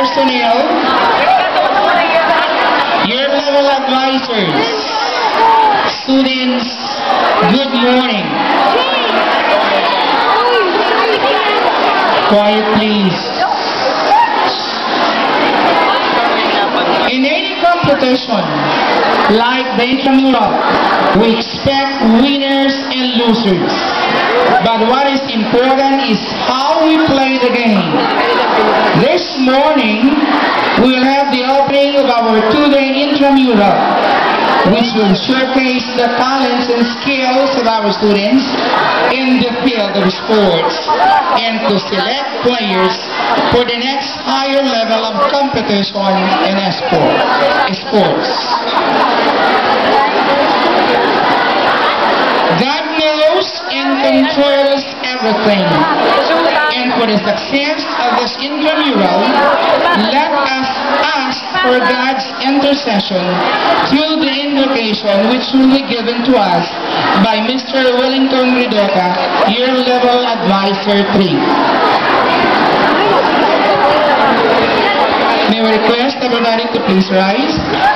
personnel, year level advisors, students, good morning. Quiet please. In any competition, like the intramural, we expect winners and losers. But what is important is how we play the game. This morning, we will have the opening of our two-day intramural, which will showcase the talents and skills of our students in the field of sports and to select players for the next higher level of competition in sports. God knows and controls everything. And for the success of this intramural, let us ask for God's intercession through the invocation which will be given to us by Mr. Wellington Ridoka, Year Level Advisor 3. May we request everybody to please rise.